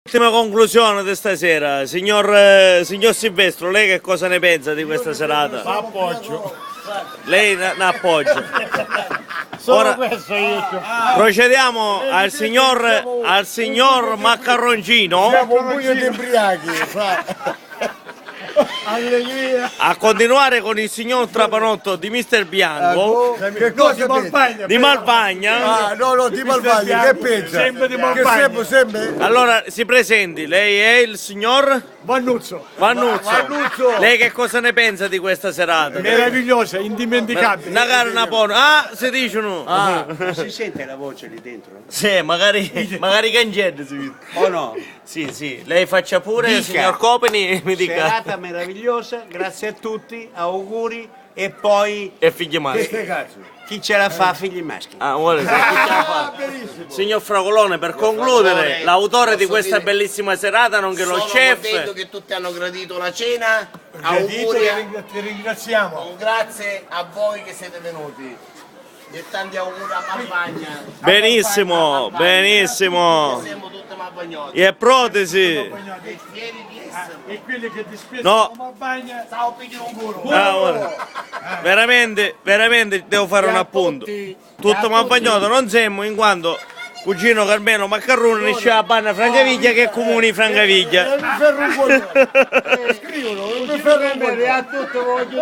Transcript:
Ultima conclusione di stasera, signor Silvestro, lei che cosa ne pensa di questa serata? Appoggio. Lei ne appoggia. Solo Ora questo io. procediamo al signor Maccarroncino Siamo un pugno di ubriachi. Allegria. a continuare con il signor Trapanotto di Mister Bianco Che cosa pensi? di Malvagna. Ah, no, di Malvaglia, che pensa? Sempre di Che Malvagna. sempre. Allora si presenti, lei è il signor Vannuzzo, Vannuzzo. Vannuzzo. Lei che cosa ne pensa di questa serata? meravigliosa, indimenticabile. Una carne buona. Ah, si dicono. Si sente la voce lì dentro? Sì, magari cancelli si vede. O no? Sì, lei faccia pure, Dica. signor Copeni, e mi dica. Serata meravigliosa, grazie a tutti, auguri e poi E figli maschi. Che cazzo? chi ce la fa figli maschi. Ah, vuole, sì, chi ce la fa? Signor Fragolone, per concludere, l'autore di questa bellissima serata, nonché lo Sono chef. contento che tutti hanno gradito la cena. Gradito, Auguri, ti ringraziamo. grazie a voi che siete venuti. E tanti auguri a Malvagna. Benissimo, benissimo. Siamo tutti malvagnoti. E protesi. E fieri di essere. E quelli che ti No. spesano come bagna. Ciao Pigli Lunguro. Ah, guarda. Veramente devo fare un appunto. Tutto malvagnoto non siamo in quanto cugino Carmelo Maccarrone ne c'è a Banna Francaviglia che è comune di Francaviglia. Mi ferro un po'. Scrivono, mi ferro un po'. A tutti voglio.